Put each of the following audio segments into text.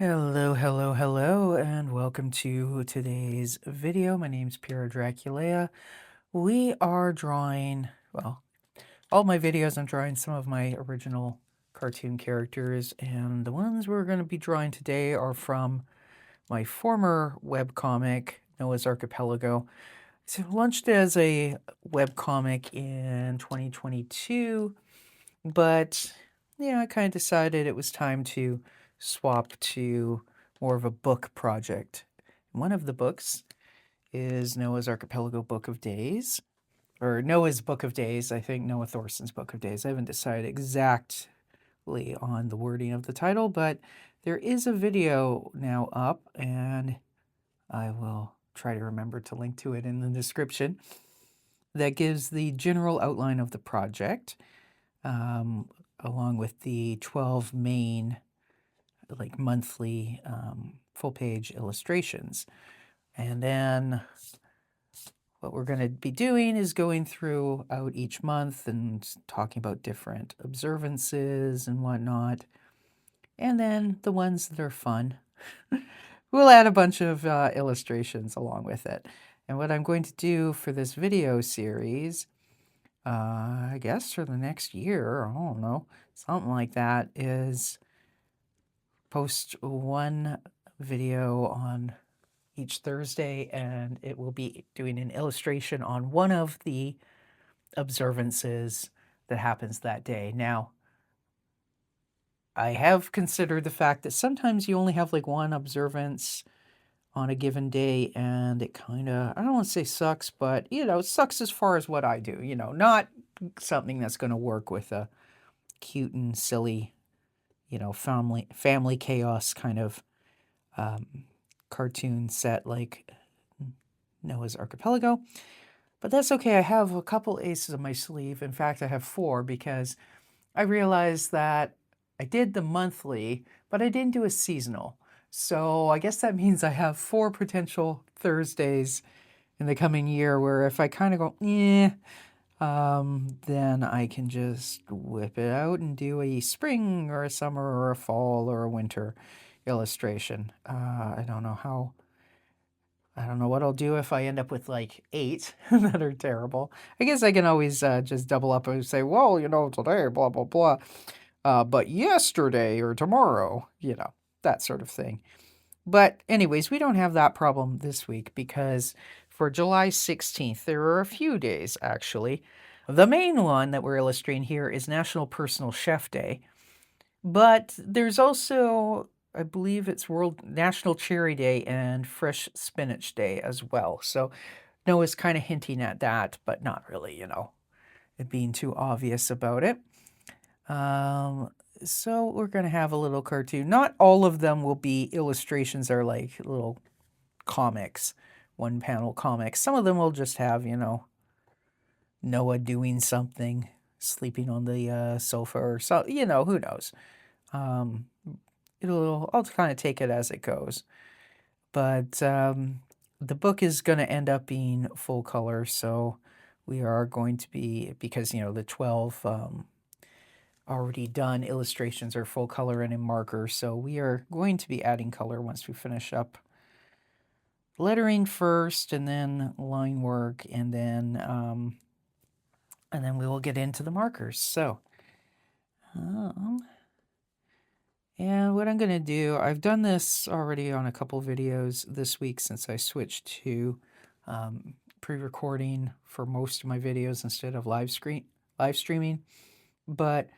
Hello, hello, hello, and welcome to today's video. My name's Pierre Draculea. We are drawing, well, all my videos I'm drawing some of my original cartoon characters, and the ones we're going to be drawing today are from my former webcomic, Noah's Archipelago. It launched as a webcomic in 2022, but I kind of decided it was time to swap to more of a book project. One of the books is Noah's Archipelago Book of Days, or Noah's Book of Days, I think Noah Thorsen's Book of Days. I haven't decided exactly on the wording of the title, but there is a video now up, and I will try to remember to link to it in the description, that gives the general outline of the project, along with the 12 main monthly full page illustrations. And then what we're going to be doing is going throughout each month and talking about different observances and whatnot. And then the ones that are fun, we'll add a bunch of illustrations along with it. And what I'm going to do for this video series, I guess for the next year, I don't know, something like that, is post one video on each Thursday, and it will be doing an illustration on one of the observances that happens that day. Now, I have considered the fact that sometimes you only have like one observance on a given day, and it kind of, I don't want to say sucks, but it sucks as far as what I do, not something that's going to work with a cute and silly, family chaos kind of cartoon set like Noah's Archipelago. But that's okay. I have a couple aces up my sleeve. In fact, I have four, because I realized that I did the monthly, but I didn't do a seasonal. So I guess that means I have four potential Thursdays in the coming year where if I kind of go, then I can just whip it out and do a spring or a summer or a fall or a winter illustration. I don't know what I'll do if I end up with like 8 that are terrible. I guess I can always just double up and say, well, today, blah, blah, blah. But yesterday or tomorrow, that sort of thing. But anyways, we don't have that problem this week, because for July 16th, there are a few days actually. The main one that we're illustrating here is National Personal Chef Day. But there's also, I believe it's World National Cherry Day and Fresh Spinach Day as well. So Noah's kind of hinting at that, but not really, it being too obvious about it. So we're going to have a little cartoon. Not all of them will be illustrations. They're like little comics, one-panel comics. Some of them will just have, Noah doing something, sleeping on the sofa or so, who knows. I'll kind of take it as it goes. But the book is going to end up being full color, so we are going to be, because, the 12 already done illustrations are full color and in marker, so we are going to be adding color once we finish up lettering first, and then line work, and then we will get into the markers. So, and what I'm going to do, I've done this already on a couple videos this week since I switched to pre-recording for most of my videos instead of live streaming. But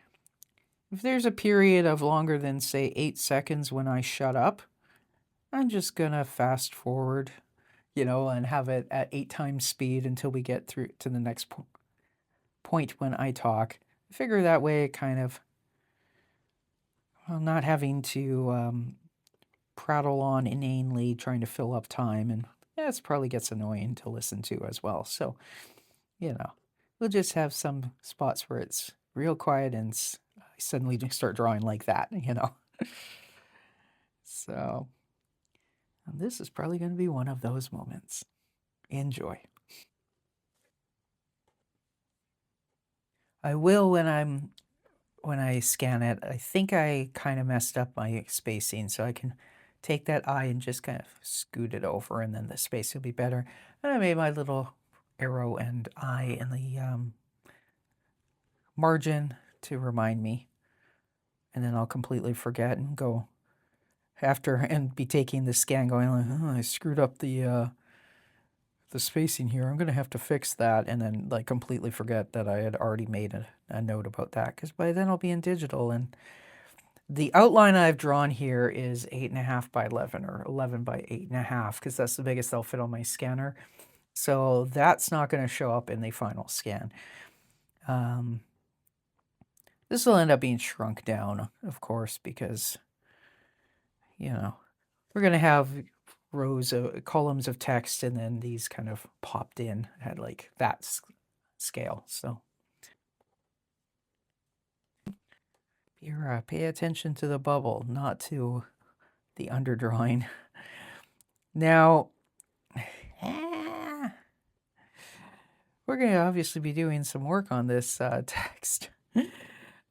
if there's a period of longer than, say, 8 seconds when I shut up, I'm just going to fast forward, and have it at 8 times speed until we get through to the next point when I talk. I figure that way it kind of, not having to prattle on inanely trying to fill up time, and it probably gets annoying to listen to as well. So, we'll just have some spots where it's real quiet and I suddenly just start drawing like that, So, and this is probably going to be one of those moments. Enjoy. I will when I scan it. I think I kind of messed up my spacing, so I can take that eye and just kind of scoot it over, and then the space will be better. And I made my little arrow and eye in the margin to remind me. And then I'll completely forget and go after and be taking the scan going like, oh, I screwed up the spacing here. I'm going to have to fix that. And then like completely forget that I had already made a note about that, because by then I'll be in digital. And the outline I've drawn here is 8.5 by 11 or 11 by 8.5, because that's the biggest they'll fit on my scanner. So that's not going to show up in the final scan. This will end up being shrunk down, of course, because, you know, we're going to have rows of columns of text, and then these kind of popped in at like that scale. So here, pay attention to the bubble, not to the underdrawing. Now, we're going to obviously be doing some work on this text.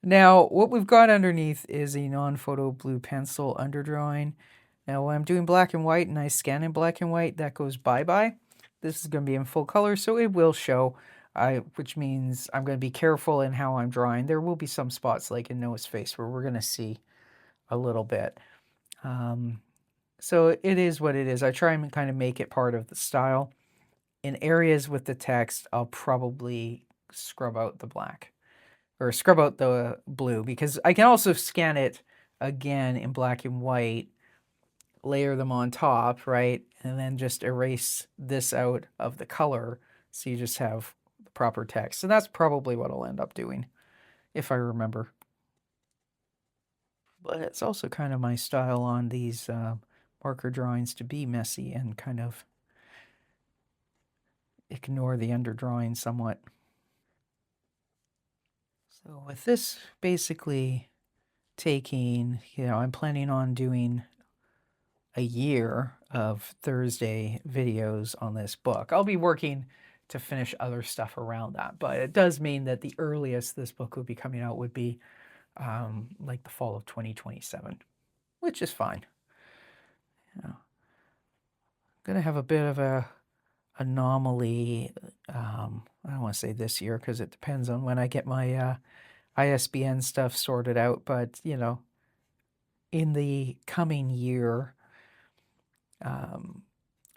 Now, what we've got underneath is a non-photo blue pencil underdrawing. Now, when I'm doing black and white and I scan in black and white, that goes bye-bye. This is going to be in full color, so it will show, which means I'm going to be careful in how I'm drawing. There will be some spots, like in Noah's face, where we're going to see a little bit. So it is what it is. I try and kind of make it part of the style. In areas with the text, I'll probably scrub out the black, or scrub out the blue, because I can also scan it again in black and white, layer them on top, right? And then just erase this out of the color, so you just have the proper text. So that's probably what I'll end up doing, if I remember. But it's also kind of my style on these marker drawings to be messy and kind of ignore the underdrawing somewhat. So with this basically taking, I'm planning on doing a year of Thursday videos on this book. I'll be working to finish other stuff around that, but it does mean that the earliest this book would be coming out would be like the fall of 2027, which is fine. I'm going to have a bit of a anomaly. I don't want to say this year, because it depends on when I get my ISBN stuff sorted out, but in the coming year,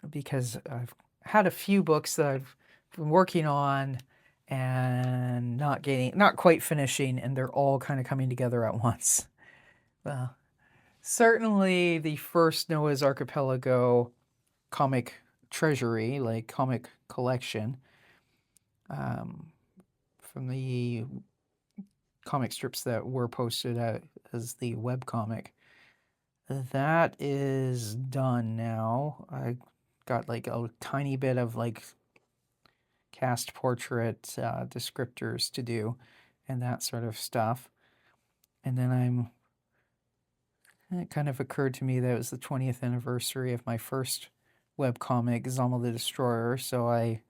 because I've had a few books that I've been working on and not quite finishing, and they're all kind of coming together at once. Well, certainly the first Noah's Archipelago comic treasury, like comic collection, from the comic strips that were posted as the webcomic, that is done now. I got like a tiny bit of like cast portrait descriptors to do and that sort of stuff. And then it kind of occurred to me that it was the 20th anniversary of my first webcomic, Zommel the Destroyer, so I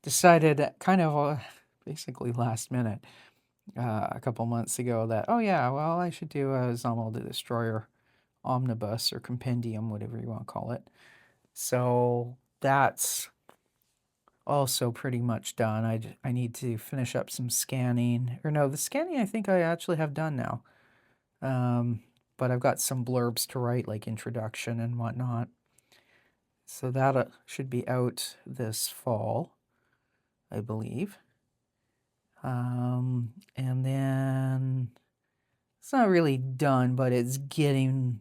decided kind of basically last minute, a couple months ago, that, oh yeah, well, I should do a Zommel the Destroyer omnibus or compendium, whatever you want to call it. So that's also pretty much done. I need to finish up some scanning. Or no, the scanning I think I actually have done now. But I've got some blurbs to write, like introduction and whatnot. So that should be out this fall, I believe. And then it's not really done, but it's getting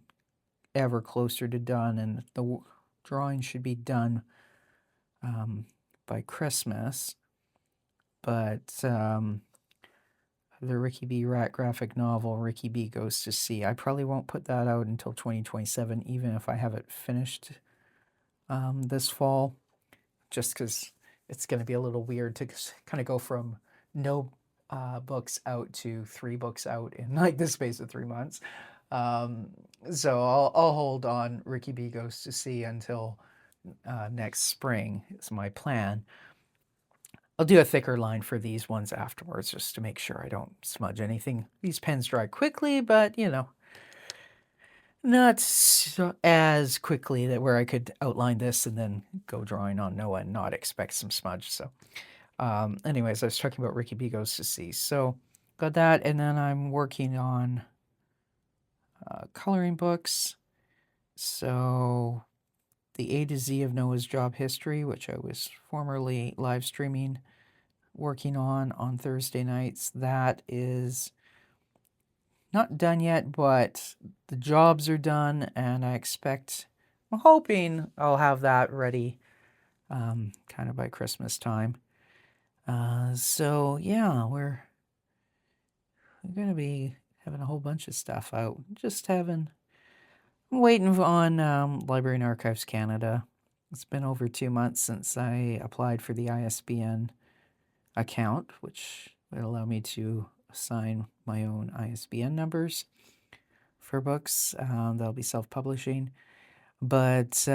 ever closer to done, and the drawing should be done by Christmas. But the Ricky B. Rat graphic novel, Ricky B. Goes to Sea, I probably won't put that out until 2027, even if I have it finished this fall, just because it's going to be a little weird to kind of go from no books out to 3 books out in like the space of 3 months. So I'll hold on Ricky B. Goes to Sea until next spring is my plan. I'll do a thicker line for these ones afterwards, just to make sure I don't smudge anything. These pens dry quickly, but not as quickly that where I could outline this and then go drawing on Noah and not expect some smudge. So, anyways, I was talking about Ricky B Goes to Sea. So, got that, and then I'm working on coloring books. So, the A to Z of Noah's job history, which I was formerly live streaming, working on Thursday nights, that is not done yet, but the jobs are done, and I'm hoping I'll have that ready kind of by Christmas time. So yeah, we're going to be having a whole bunch of stuff out. I'm waiting on Library and Archives Canada. It's been over 2 months since I applied for the ISBN account, which will allow me to assign my own ISBN numbers for books. That'll be self-publishing. But,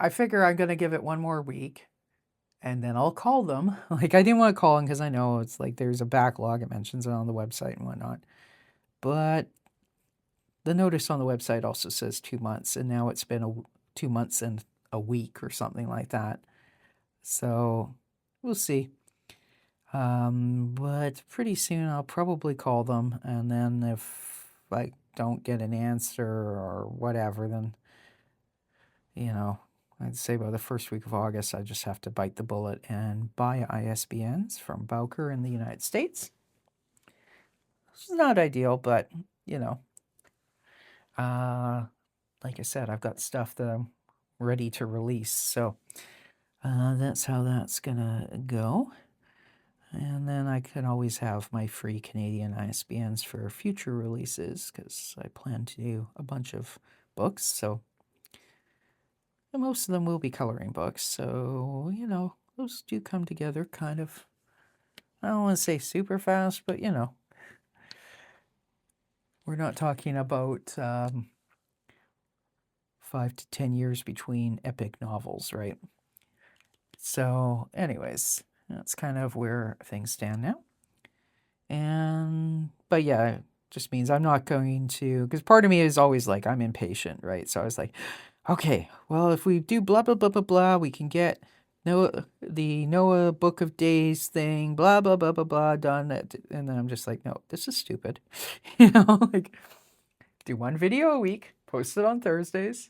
I figure I'm going to give it one more week and then I'll call them. Like, I didn't want to call them because I know it's like there's a backlog. It mentions it on the website and whatnot. But the notice on the website also says 2 months, and now it's been 2 months and a week or something like that. So we'll see. But pretty soon I'll probably call them, and then if I don't get an answer or whatever, then, I'd say by the first week of August, I just have to bite the bullet and buy ISBNs from Bowker in the United States. It's not ideal, but, like I said, I've got stuff that I'm ready to release. So that's how that's going to go. And then I can always have my free Canadian ISBNs for future releases because I plan to do a bunch of books. So and most of them will be coloring books. So, those do come together kind of, I don't want to say super fast, but, we're not talking about 5 to 10 years between epic novels, right? So, anyways, that's kind of where things stand now. But yeah, it just means I'm not going to, because part of me is always like, I'm impatient, right? So I was like, okay, well, if we do blah, blah, blah, blah, blah, we can get the Noah Book of Days thing, blah, blah, blah, blah, blah, done. And then I'm just like, no, this is stupid. Like, do one video a week, post it on Thursdays.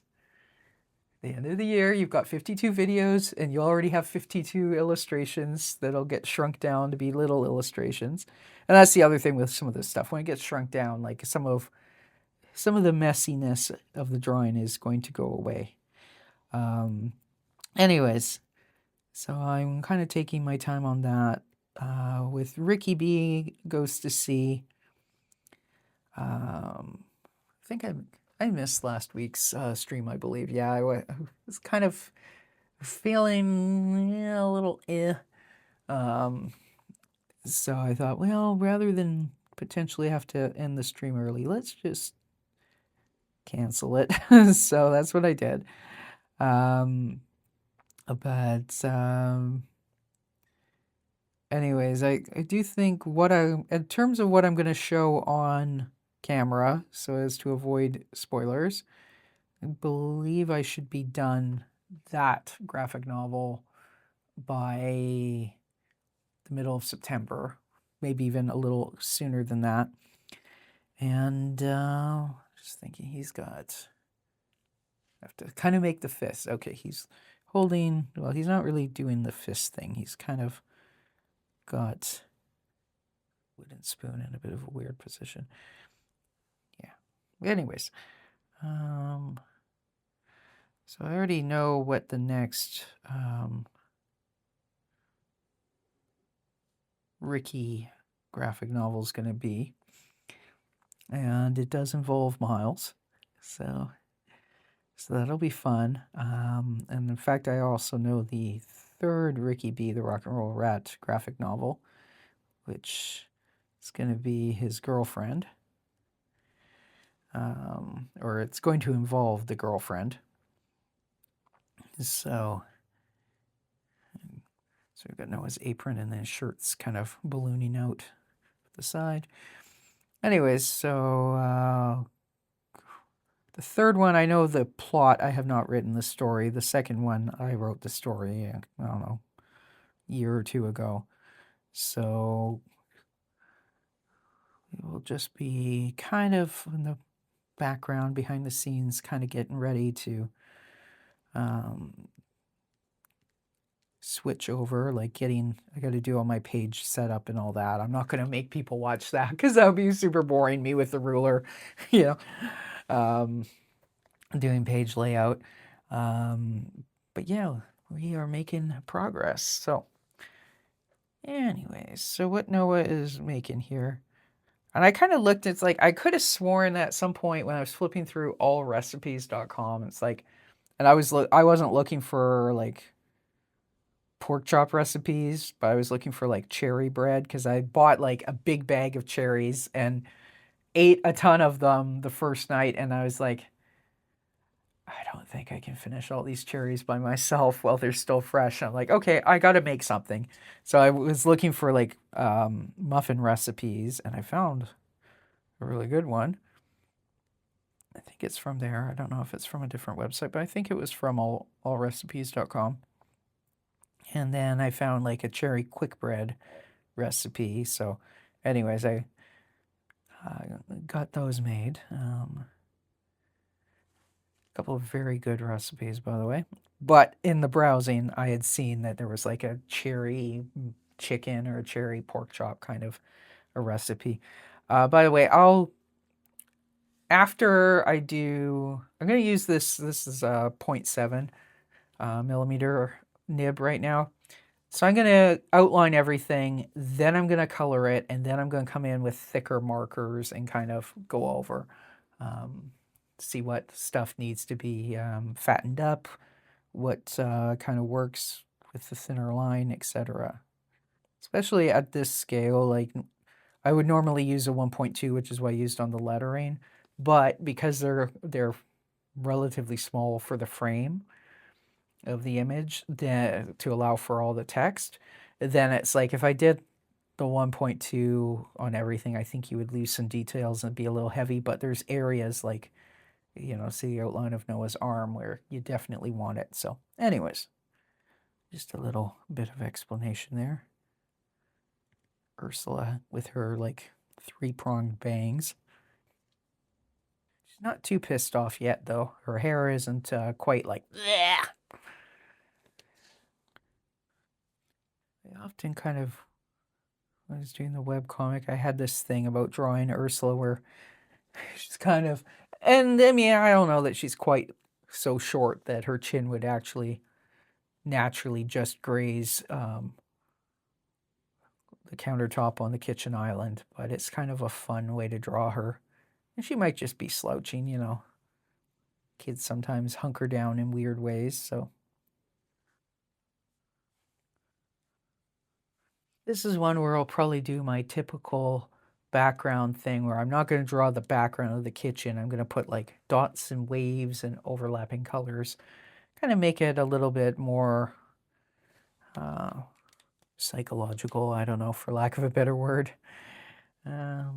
The end of the year, you've got 52 videos, and you already have 52 illustrations that'll get shrunk down to be little illustrations. And that's the other thing with some of this stuff. When it gets shrunk down, like some of the messiness of the drawing is going to go away. Anyways, so I'm kind of taking my time on that. With Ricky B Goes to Sea, I think I missed last week's stream, I believe. Yeah, I was kind of feeling a little so I thought, well, rather than potentially have to end the stream early, let's just cancel it. So that's what I did. But anyways, I do think in terms of what I'm going to show on camera, so as to avoid spoilers, I believe I should be done that graphic novel by the middle of September, maybe even a little sooner than that. And just thinking he's got, I have to kind of make the fist. Okay, he's holding, well, he's not really doing the fist thing. He's kind of got wooden spoon in a bit of a weird position. Yeah. Anyways, so I already know what the next Ricky graphic novel is going to be. And it does involve Miles. So that'll be fun. And in fact, I also know the third Ricky B, the Rock and Roll Rat graphic novel, which is going to be his girlfriend. Or it's going to involve the girlfriend. So we've got Noah's apron and then shirts kind of ballooning out the side. Anyways, so the third one, I know the plot. I have not written the story. The second one, I wrote the story, I don't know, a year or two ago. So it will just be kind of in the background, behind the scenes, kind of getting ready to switch over, like I got to do all my page setup and all that. I'm not going to make people watch that because that would be super boring, me with the ruler, you know, doing page layout. But yeah, we are making progress. So anyways, so what Noah is making here. And I kind of looked, it's like, I could have sworn that at some point when I was flipping through allrecipes.com, it's like, and I wasn't looking for like pork chop recipes, but I was looking for like cherry bread because I bought like a big bag of cherries and ate a ton of them the first night. And I was like, I don't think I can finish all these cherries by myself while they're still fresh. I'm like, okay, I got to make something. So I was looking for like muffin recipes and I found a really good one. I think it's from there. I don't know if it's from a different website, but I think it was from allrecipes.com. And then I found like a cherry quick bread recipe. So, anyways, I got those made. A couple of very good recipes, by the way. But in the browsing, I had seen that there was like a cherry chicken or a cherry pork chop kind of a recipe. By the way, after I do, I'm going to use this. This is a 0.7 millimeter nib right now. So I'm going to outline everything, then I'm going to color it, and then I'm going to come in with thicker markers and kind of go over, see what stuff needs to be fattened up, what kind of works with the thinner line, etc. Especially at this scale, like I would normally use a 1.2, which is what I used on the lettering, but because they're relatively small for the frame of the image to allow for all the text, then it's like if I did the 1.2 on everything, I think you would lose some details and be a little heavy, but there's areas like, see the outline of Noah's arm where you definitely want it. So anyways, just a little bit of explanation there. Ursula with her like three-pronged bangs. She's not too pissed off yet though. Her hair isn't quite like, bleh. I often kind of, when I was doing the webcomic, I had this thing about drawing Ursula where she's kind of, and I mean, I don't know that she's quite so short that her chin would actually naturally just graze the countertop on the kitchen island, but it's kind of a fun way to draw her. And she might just be slouching. Kids sometimes hunker down in weird ways, so. This is one where I'll probably do my typical background thing where I'm not going to draw the background of the kitchen. I'm going to put like dots and waves and overlapping colors, kind of make it a little bit more psychological, I don't know, for lack of a better word. Now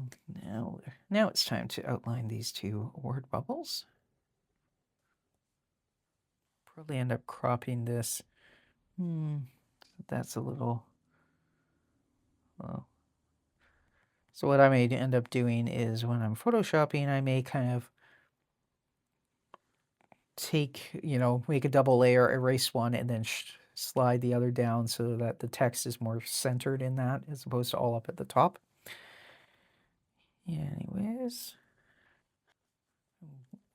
it's time to outline these two word bubbles. Probably end up cropping this. That's a little, well. So what I may end up doing is when I'm photoshopping, I may kind of make a double layer, erase one, and then slide the other down so that the text is more centered in that as opposed to all up at the top. Yeah, anyways,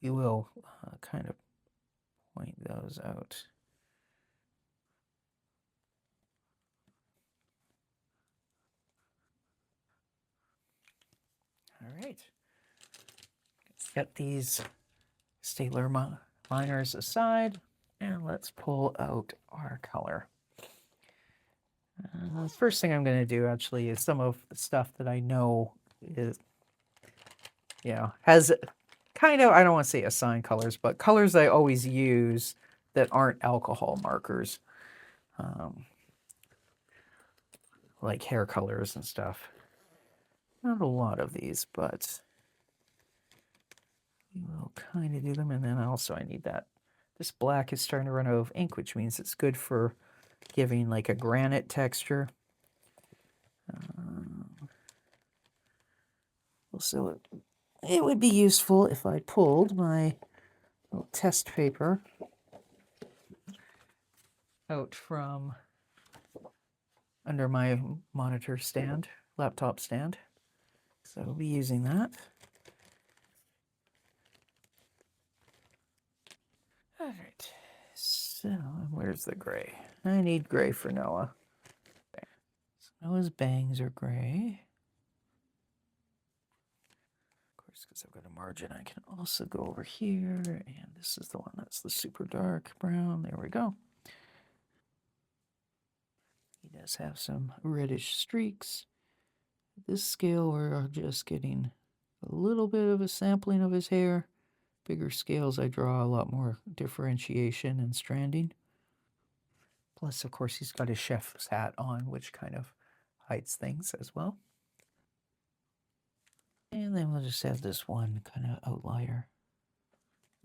we will kind of point those out. All right. Let's get these Staedtler liners aside, and let's pull out our color. The first thing I'm going to do actually is some of the stuff that I know is, has kind of, I don't want to say assigned colors, but colors I always use that aren't alcohol markers, like hair colors and stuff. Not a lot of these, but we will kind of do them. And then also I need that. This black is starting to run out of ink, which means it's good for giving like a granite texture. Also, it would be useful if I pulled my little test paper out from under my monitor stand, laptop stand. So I'll be using that. All right, so where's the gray? I need gray for Noah. So Noah's bangs are gray. Of course, because I've got a margin, I can also go over here, and this is the one that's the super dark brown. There we go. He does have some reddish streaks. This scale, we're just getting a little bit of a sampling of his hair. Bigger scales, I draw a lot more differentiation and stranding. Plus, of course, he's got his chef's hat on, which kind of hides things as well. And then we'll just have this one kind of outlier.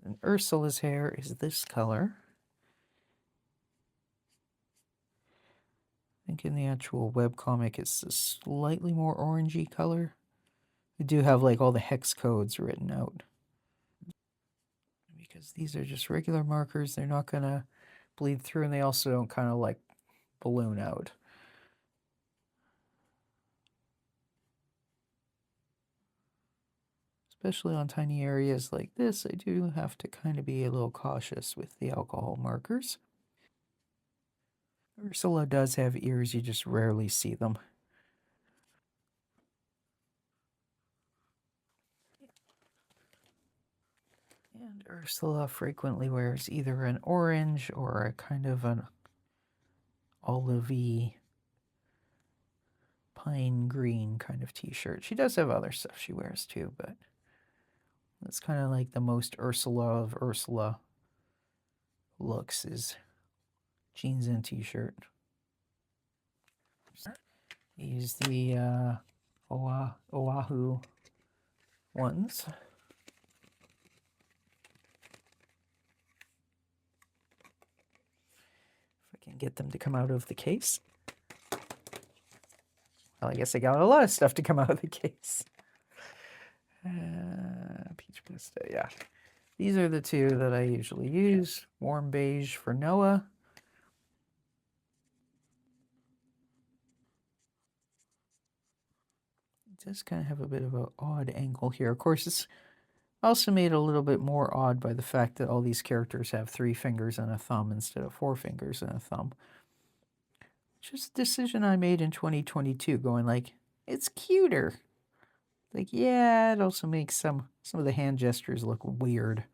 And Ursula's hair is this color. I think in the actual webcomic, it's a slightly more orangey color. We do have like all the hex codes written out. Because these are just regular markers, they're not going to bleed through, and they also don't kind of like balloon out. Especially on tiny areas like this, I do have to kind of be a little cautious with the alcohol markers. Ursula does have ears, you just rarely see them. And Ursula frequently wears either an orange or a kind of an olivey pine green kind of t-shirt. She does have other stuff she wears too, but that's kind of like the most Ursula of Ursula looks is jeans and t-shirt. Use the Oahu ones. If I can get them to come out of the case. Well, I guess I got a lot of stuff to come out of the case. Peach pasta, yeah. These are the two that I usually use. Warm beige for Noah. Just kind of have a bit of an odd angle here. Of course, it's also made a little bit more odd by the fact that all these characters have 3 fingers and a thumb instead of 4 fingers and a thumb. Just a decision I made in 2022, going like, it's cuter. Like, yeah, it also makes some of the hand gestures look weird.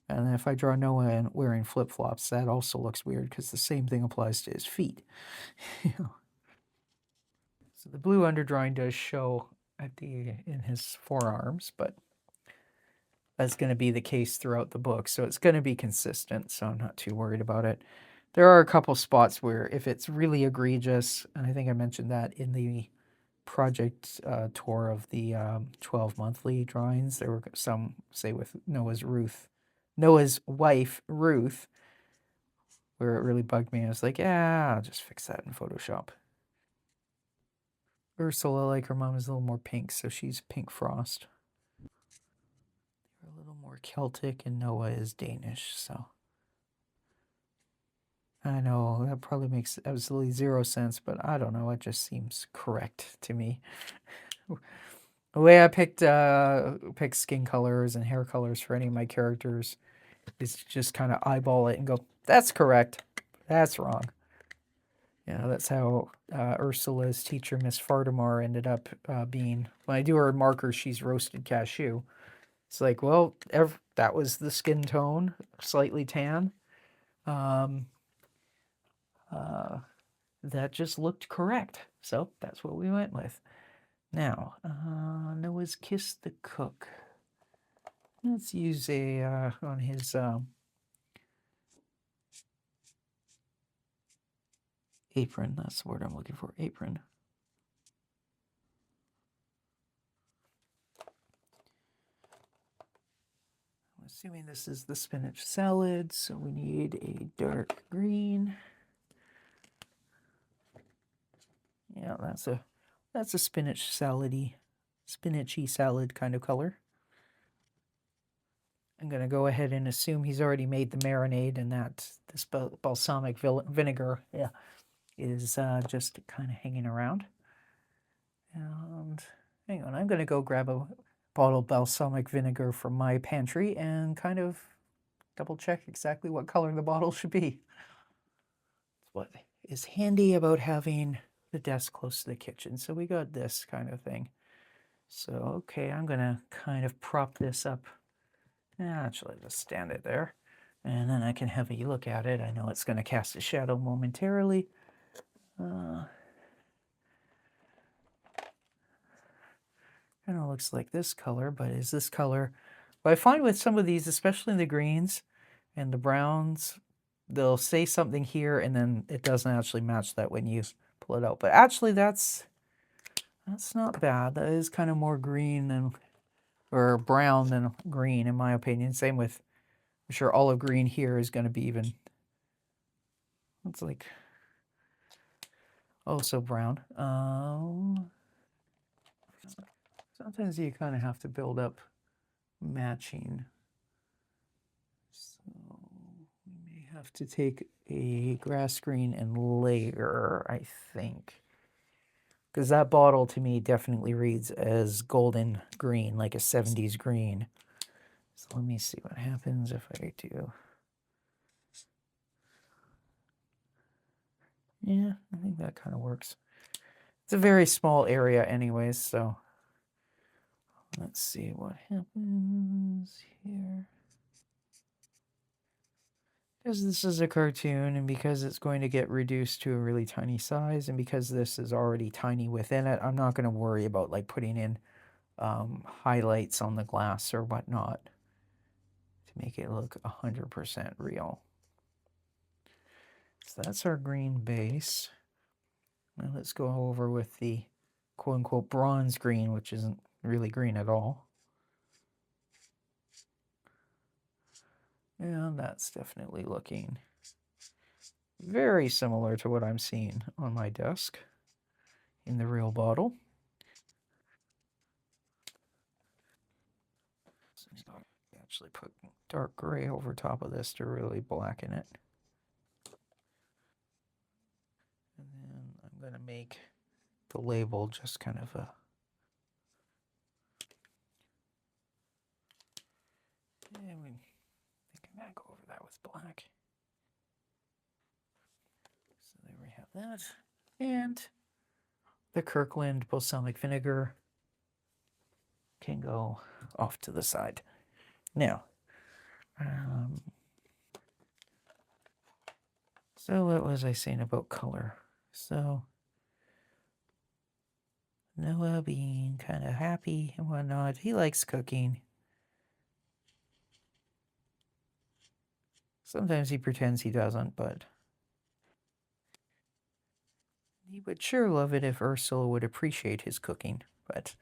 And then if I draw Noah and wearing flip-flops, that also looks weird because the same thing applies to his feet. So the blue underdrawing does show in his forearms, but that's going to be the case throughout the book. So it's going to be consistent, so I'm not too worried about it. There are a couple spots where if it's really egregious, and I think I mentioned that in the project tour of the 12 monthly drawings, there were some, say with Noah's wife, Ruth, where it really bugged me. I was like, yeah, I'll just fix that in Photoshop. Ursula, like her mom, is a little more pink, so she's Pink Frost. They're a little more Celtic, and Noah is Danish, so. I know, that probably makes absolutely 0 sense, but I don't know, it just seems correct to me. The way I pick skin colors and hair colors for any of my characters is to just kind of eyeball it and go, that's correct, that's wrong. You know, that's how Ursula's teacher, Miss Fartimar, ended up being. When I do her markers, she's roasted cashew. It's like, well, that was the skin tone, slightly tan. That just looked correct. So that's what we went with. Now, Noah's Kiss the Cook. Let's use on his apron. That's the word I'm looking for, apron. assuming this is the spinach salad, so we need a dark green. Yeah, that's a spinachy salad kind of color. I'm going to go ahead and assume he's already made the marinade and that this balsamic vinegar is just kind of hanging around. And hang on, I'm going to go grab a bottle of balsamic vinegar from my pantry and kind of double check exactly what color the bottle should be. That's what is handy about having the desk close to the kitchen. So we got this kind of thing. So, okay, I'm going to kind of prop this up. Actually, just stand it there. And then I can have a look at it. I know it's going to cast a shadow momentarily. Kind of looks like this color, but is this color... But I find with some of these, especially the greens and the browns, they'll say something here and then it doesn't actually match that when you pull it out. But actually that's not bad. That is kind of more green than, or brown than green in my opinion. Same with, I'm sure olive green here is going to be even, it's like, oh, so brown. Sometimes you kind of have to build up matching. So we may have to take a grass green and layer, I think. Because that bottle to me definitely reads as golden green, like a 70s green. So let me see what happens if I do. Yeah, I think that kind of works. It's a very small area anyways, so let's see what happens here. Because this is a cartoon and because it's going to get reduced to a really tiny size and because this is already tiny within it, I'm not going to worry about like putting in highlights on the glass or whatnot to make it look 100% real. So that's our green base. Now let's go over with the quote-unquote bronze green, which isn't really green at all. And that's definitely looking very similar to what I'm seeing on my desk in the real bottle. Actually put dark gray over top of this to really blacken it. And then I'm going to make the label just kind of a... And we can go over that with black. So there we have that. And the Kirkland balsamic vinegar can go off to the side. Now, so what was I saying about color? So Noah being kind of happy and whatnot, he likes cooking. Sometimes he pretends he doesn't, but he would sure love it if Ursula would appreciate his cooking, but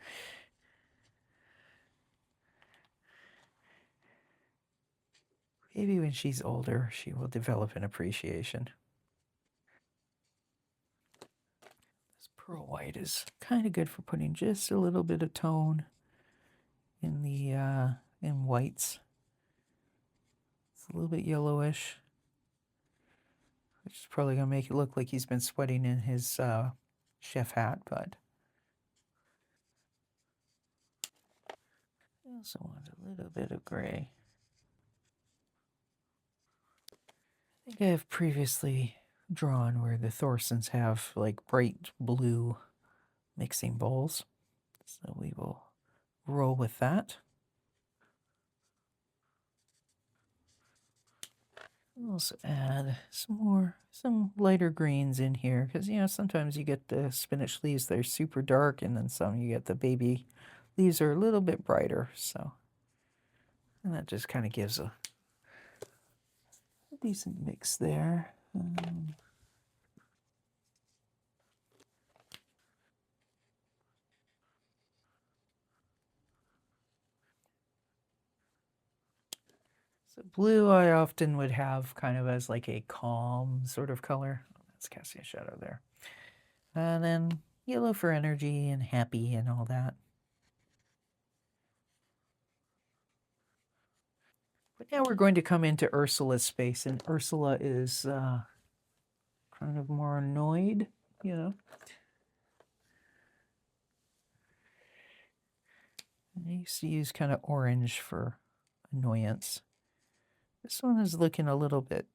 maybe when she's older, she will develop an appreciation. This pearl white is kind of good for putting just a little bit of tone in the in whites. It's a little bit yellowish, which is probably going to make it look like he's been sweating in his chef hat, but I also want a little bit of gray. I think I have previously drawn where the Thorsens have like bright blue mixing bowls, so we will roll with that. I'll also add some lighter greens in here because, you know, sometimes you get the spinach leaves that are super dark and then some you get the baby leaves are a little bit brighter, so, and that just kind of gives a decent mix there. So blue I often would have kind of as like a calm sort of color. That's casting a shadow there. And then yellow for energy and happy and all that. But now we're going to come into Ursula's space, and Ursula is kind of more annoyed, you know. I used to use kind of orange for annoyance. This one is looking a little bit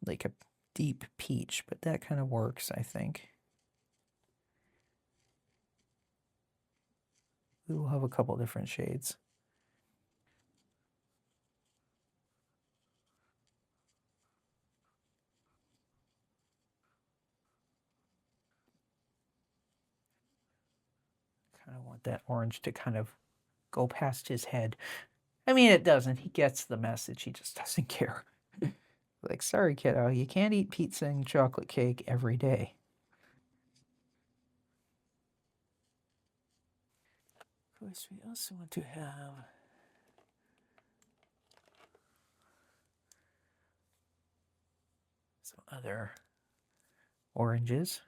like a deep peach, but that kind of works, I think. We will have a couple different shades. Kind of want that orange to kind of go past his head. I mean, it doesn't. He gets the message. He just doesn't care. Like, sorry, kiddo, you can't eat pizza and chocolate cake every day. Of course, we also want to have some other oranges.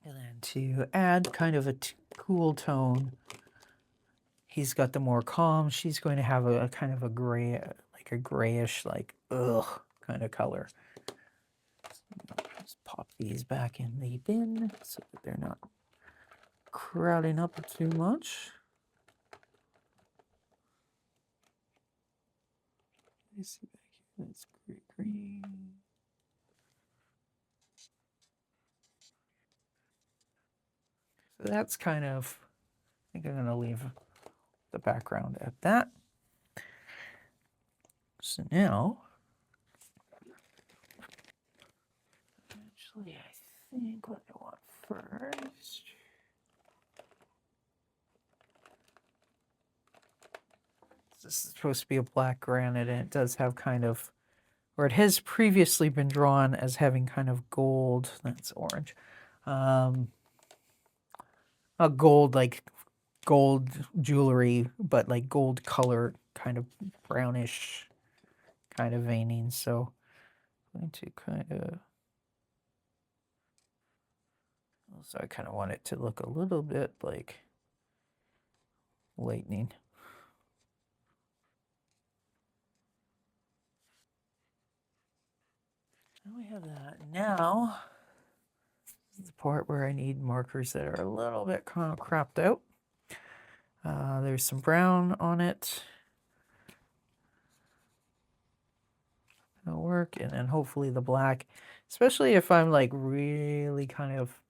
And then to add kind of a cool tone, he's got the more calm. She's going to have a kind of a gray, like a grayish, like ugh kind of color. Just pop these back in the bin so that they're not crowding up too much. Let's see back here. That's great green. So that's kind of, I think I'm going to leave the background at that. So now, actually, I think what I want first. This is supposed to be a black granite, and it does have kind of, or it has previously been drawn as having kind of gold. That's orange. A gold, like gold jewelry, but like gold color, kind of brownish kind of veining. So I'm going to kind of, also I kind of want it to look a little bit like lightning. And we have that. Now, this is the part where I need markers that are a little bit kind of cropped out. There's some brown on it. That'll work. And then hopefully the black, especially if I'm like really kind of,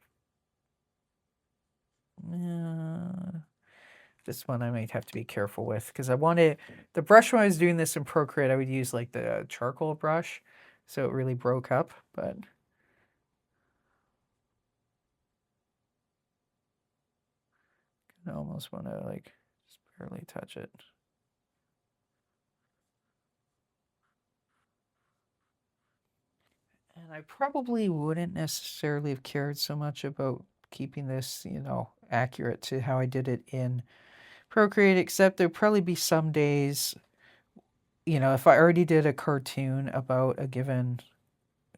this one I might have to be careful with because I wanted, the brush when I was doing this in Procreate, I would use like the charcoal brush. So it really broke up, but I almost want to like just barely touch it. And I probably wouldn't necessarily have cared so much about keeping this, you know, accurate to how I did it in Procreate, except there'd probably be some days, you know, if I already did a cartoon about a given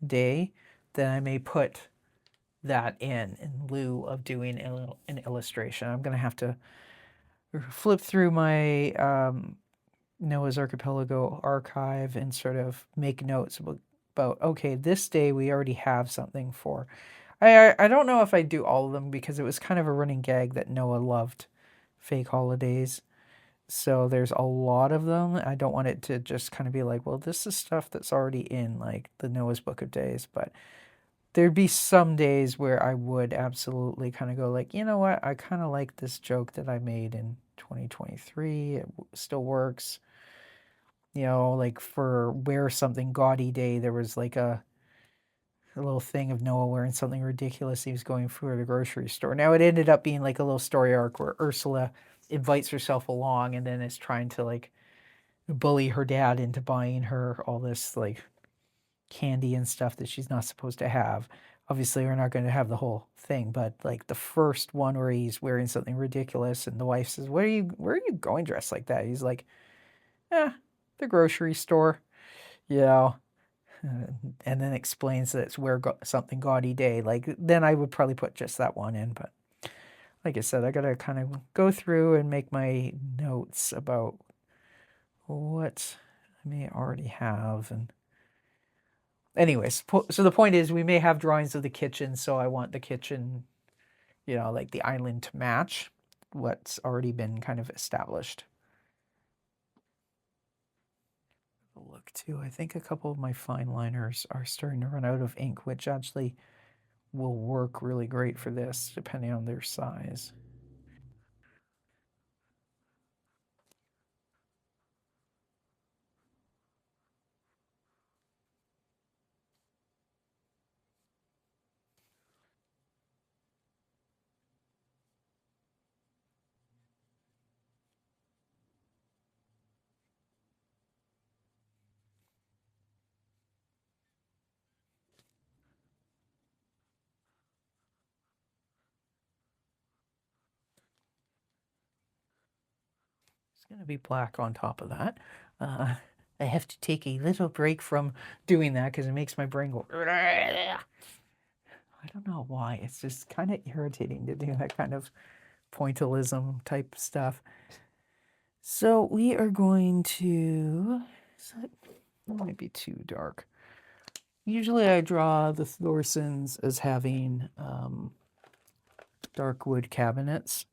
day, then I may put that in lieu of doing an illustration. I'm going to have to flip through my Noah's Archipelago archive and sort of make notes about okay, this day we already have something for. I don't know if I do all of them because it was kind of a running gag that Noah loved fake holidays. So there's a lot of them. I don't want it to just kind of be like, well, this is stuff that's already in like the Noah's Book of Days, but there'd be some days where I would absolutely kind of go like, you know what, I kind of like this joke that I made in 2023. It still works. You know, like for Wear Something Gaudy Day, there was like a little thing of Noah wearing something ridiculous. He was going through the grocery store. Now it ended up being like a little story arc where Ursula invites herself along and then is trying to like bully her dad into buying her all this like candy and stuff that she's not supposed to have. Obviously, we're not going to have the whole thing, but like the first one where he's wearing something ridiculous, and the wife says, where are you going dressed like that?" He's like, "Eh, the grocery store, you know." And then explains that it's something gaudy day. Like, then I would probably put just that one in, but like I said, I gotta kind of go through and make my notes about what I may already have. And anyways, so the point is we may have drawings of the kitchen, so I want the kitchen, like the island to match what's already been kind of established. Look too, I think a couple of my fine liners are starting to run out of ink, which actually will work really great for this, depending on their size. It's going to be black on top of that. I have to take a little break from doing that because it makes my brain go. I don't know why. It's just kind of irritating to do that kind of pointillism type stuff. So we are going to. That might be too dark. Usually I draw the Thorsens as having dark wood cabinets,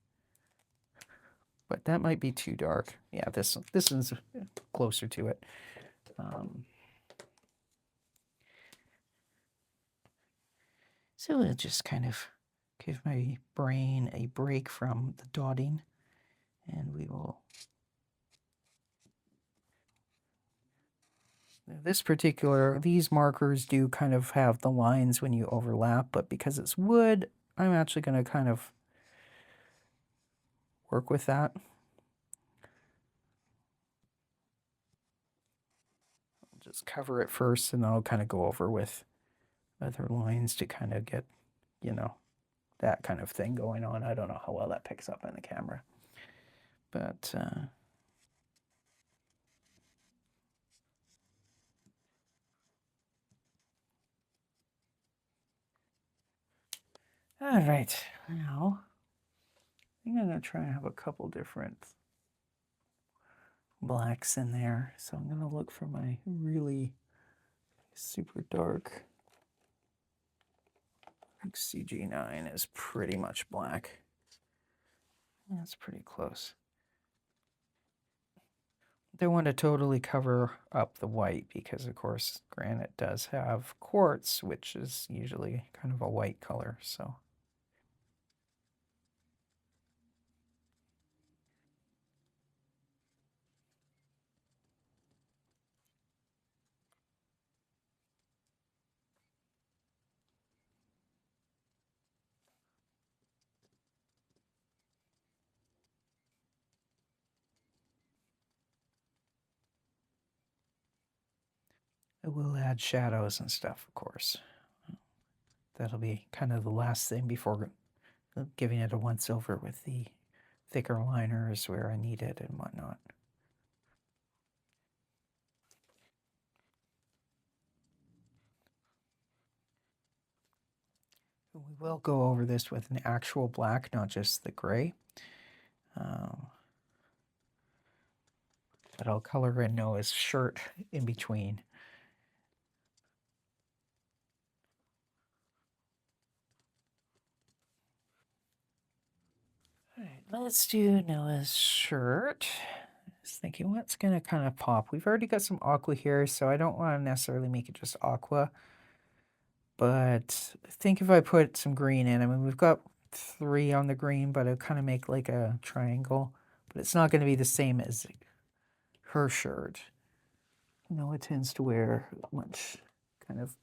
but that might be too dark. Yeah, this one's closer to it. So we'll just kind of give my brain a break from the dotting, and we will. These markers do kind of have the lines when you overlap, but because it's wood, I'm actually going to kind of work with that. I'll just cover it first, and then I'll kind of go over with other lines to kind of get, that kind of thing going on. I don't know how well that picks up on the camera, but all right. Now, I think I'm going to try and have a couple different blacks in there. So I'm going to look for my really super dark. I think CG9 is pretty much black. That's pretty close. They want to totally cover up the white because, of course, granite does have quartz, which is usually kind of a white color. So it will add shadows and stuff, of course. That'll be kind of the last thing before giving it a once over with the thicker liners where I need it and whatnot. We will go over this with an actual black, not just the gray. But I'll color in Noah's shirt in between. All right, let's do Noah's shirt. Just thinking what's going to kind of pop. We've already got some aqua here, so I don't want to necessarily make it just aqua. But I think if I put some green in, I mean, we've got 3 on the green, but I'll kind of make like a triangle. But it's not going to be the same as her shirt. Noah tends to wear much kind of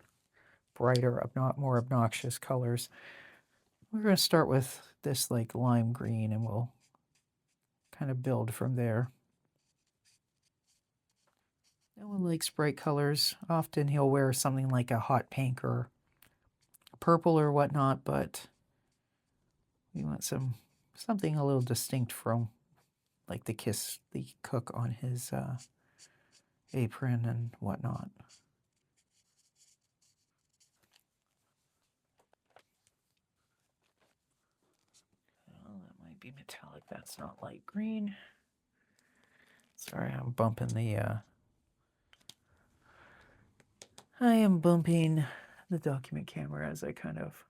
brighter, more obnoxious colors. We're going to start with this like lime green, and we'll kind of build from there. No one likes bright colors. Often he'll wear something like a hot pink or purple or whatnot, but we want something a little distinct from like the cook on his apron and whatnot. Well, that might be metallic. That's not light green. Sorry, I'm bumping the I am bumping the document camera as I kind of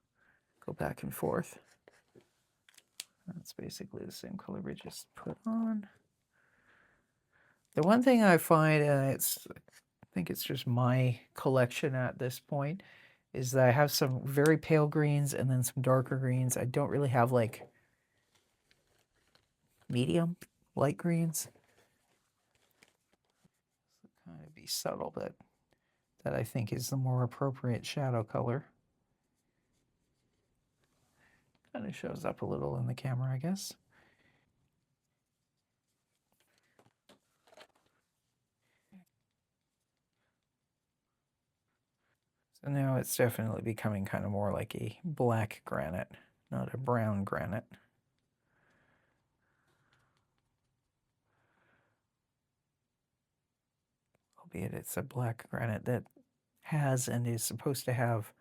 go back and forth. That's basically the same color we just put on. The one thing I find, and I think it's just my collection at this point, is that I have some very pale greens and then some darker greens. I don't really have like medium light greens. Kind of be subtle, but that I think is the more appropriate shadow color. Kind of shows up a little in the camera, I guess. So now it's definitely becoming kind of more like a black granite, not a brown granite. Albeit it's a black granite that has and is supposed to have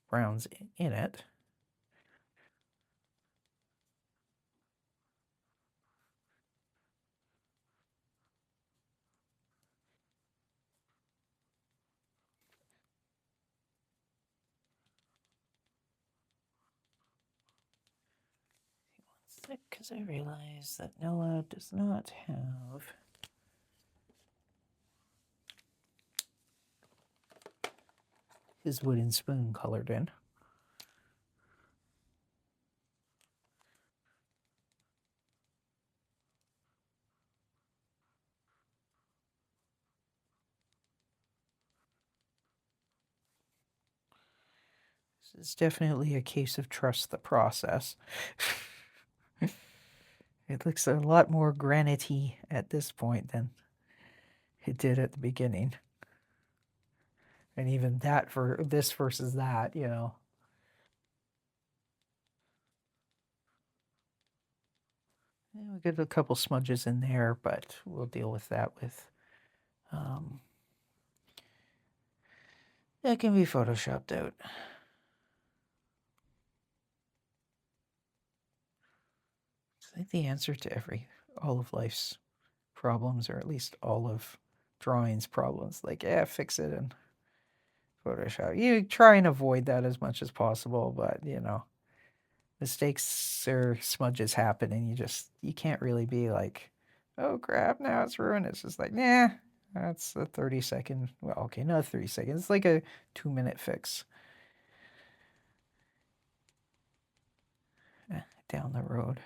browns in it. Because I realize that Noah does not have his wooden spoon colored in. This is definitely a case of trust the process. It looks a lot more granite-y at this point than it did at the beginning. And even that for this versus that, you know. And we get a couple smudges in there, but we'll deal with that with that can be photoshopped out. I think the answer to all of life's problems, or at least all of drawing's problems, like, yeah, fix it in Photoshop. You try and avoid that as much as possible, but you know, mistakes or smudges happen, and you can't really be like, oh crap, now it's ruined. It's just like, nah, that's a 30-second. Well, okay, not 30 seconds. It's like a 2-minute fix down the road.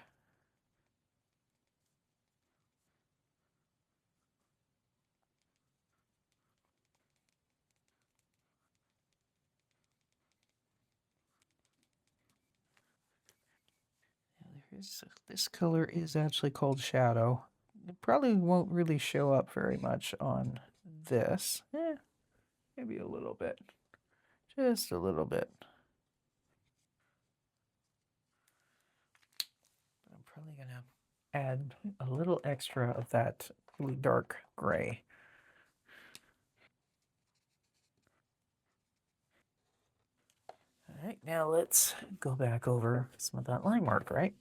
This color is actually called shadow. It probably won't really show up very much on this. Maybe a little bit. Just a little bit. But I'm probably going to add a little extra of that really dark gray. All right, now let's go back over some of that line work, right?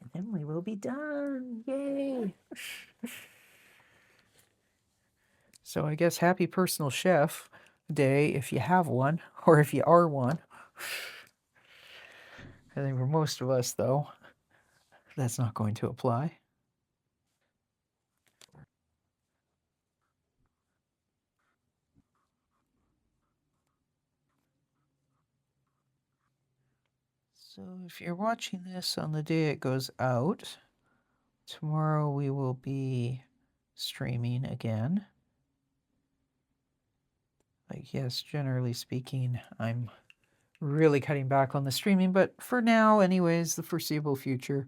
And then we will be done. Yay! So I guess happy personal chef day if you have one, or if you are one. I think for most of us, though, that's not going to apply. So if you're watching this on the day it goes out, tomorrow we will be streaming again. Like, yes, generally speaking, I'm really cutting back on the streaming, but for now, anyways, the foreseeable future,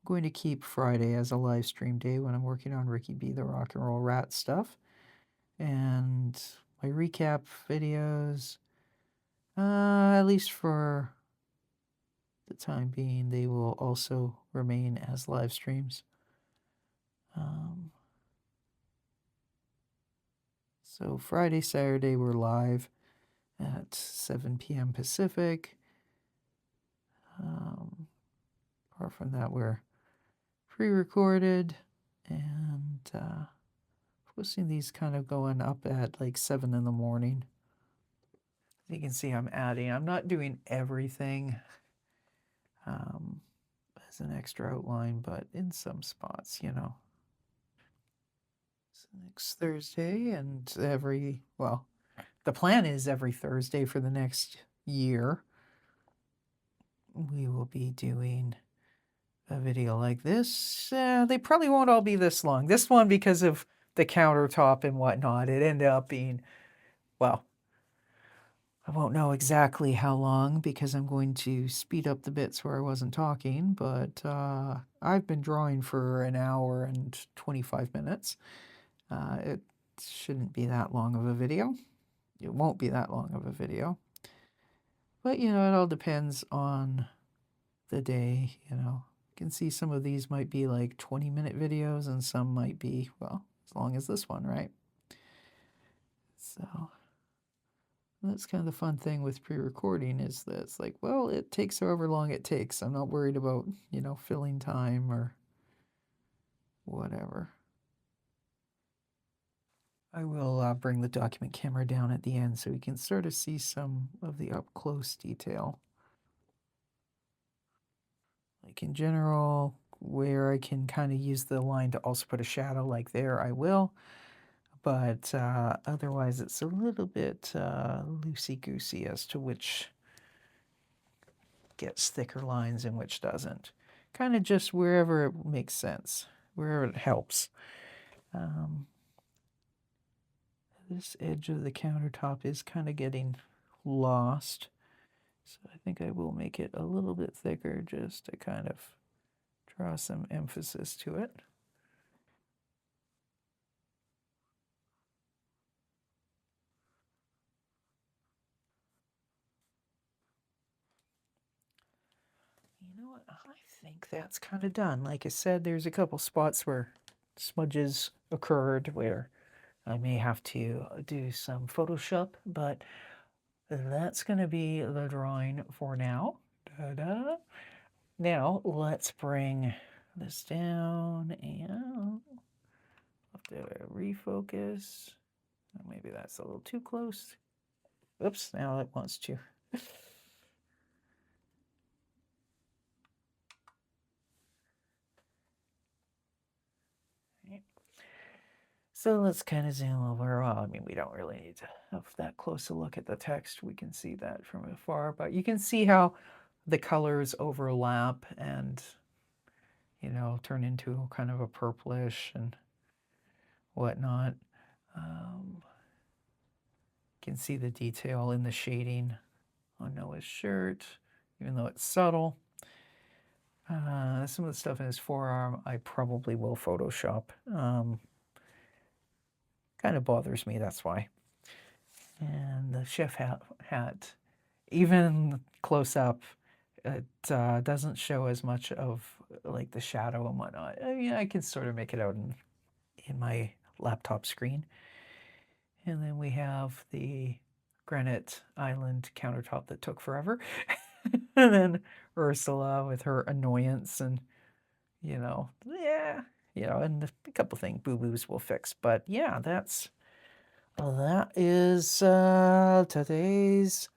going to keep Friday as a live stream day when I'm working on Ricky B. the Rock and Roll Rat stuff. And my recap videos, at least for the time being, they will also remain as live streams. So Friday, Saturday, we're live at 7 p.m. Pacific. Apart from that, we're pre-recorded, and posting these kind of going up at like 7 in the morning. As you can see, I'm not doing everything as an extra outline, but in some spots, you know. So next Thursday, and the plan is every Thursday for the next year, we will be doing a video like this. They probably won't all be this long. This one, because of the countertop and whatnot, it ended up being, well, I won't know exactly how long because I'm going to speed up the bits where I wasn't talking, but I've been drawing for an hour and 25 minutes. It shouldn't be that long of a video. It won't be that long of a video. But, you know, it all depends on the day, you know. You can see some of these might be like 20-minute videos and some might be, well, as long as this one, right? So that's kind of the fun thing with pre-recording, is that it's like, well, it takes however long it takes. I'm not worried about, you know, filling time or whatever. I will bring the document camera down at the end so we can sort of see some of the up-close detail. Like in general, where I can kind of use the line to also put a shadow like there, I will. But otherwise, it's a little bit loosey-goosey as to which gets thicker lines and which doesn't. Kind of just wherever it makes sense, wherever it helps. This edge of the countertop is kind of getting lost. So I think I will make it a little bit thicker just to kind of draw some emphasis to it. You know what? I think that's kind of done. Like I said, there's a couple spots where smudges occurred where I may have to do some Photoshop, but that's going to be the drawing for now. Ta-da! Now let's bring this down and have to refocus. Maybe that's a little too close. Oops, now it wants to. So let's kind of zoom over. Well, I mean, we don't really need to have that close a look at the text. We can see that from afar, but you can see how the colors overlap and, you know, turn into kind of a purplish and whatnot. You can see the detail in the shading on Noah's shirt, even though it's subtle. Some of the stuff in his forearm, I probably will Photoshop. Kind of bothers me, that's why. And the chef hat, even close up, it doesn't show as much of like the shadow and whatnot. I mean, I can sort of make it out in my laptop screen. And then we have the granite island countertop that took forever. And then Ursula with her annoyance and, you know, yeah, you know, and a couple things, boo-boos will fix. But yeah, that is today's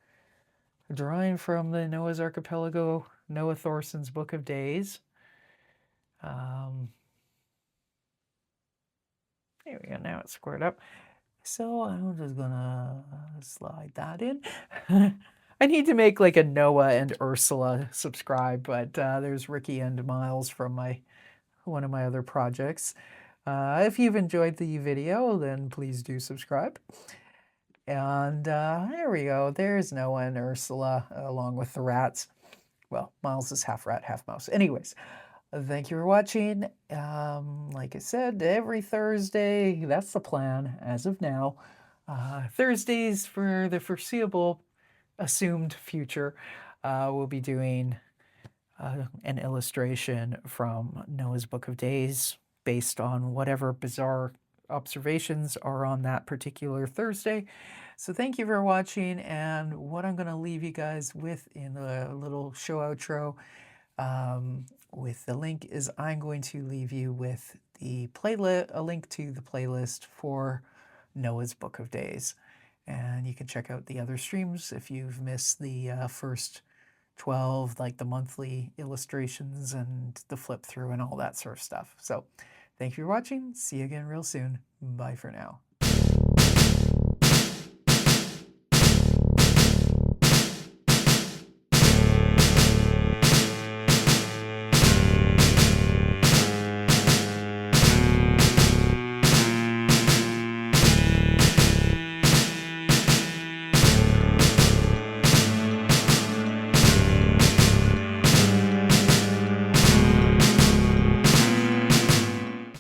drawing from the Noah's Archipelago, Noah Thorsen's Book of Days. There we go, now it's squared up. So I'm just gonna slide that in. I need to make like a Noah and Ursula subscribe, but there's Ricky and Miles from one of my other projects. If you've enjoyed the video, then please do subscribe. And there we go. There's Noah and Ursula along with the rats. Well, Miles is half rat, half mouse. Anyways, Thank you for watching. Like I said, every Thursday, that's the plan as of now. Thursdays for the foreseeable assumed future, we'll be doing an illustration from Noah's Book of Days based on whatever bizarre observations are on that particular Thursday. So thank you for watching, and what I'm going to leave you guys with in the little show outro with the link is I'm going to leave you with the playlist, a link to the playlist for Noah's Book of Days. And you can check out the other streams if you've missed the first 12, like the monthly illustrations and the flip through and all that sort of stuff. So thank you for watching. See you again real soon. Bye for now.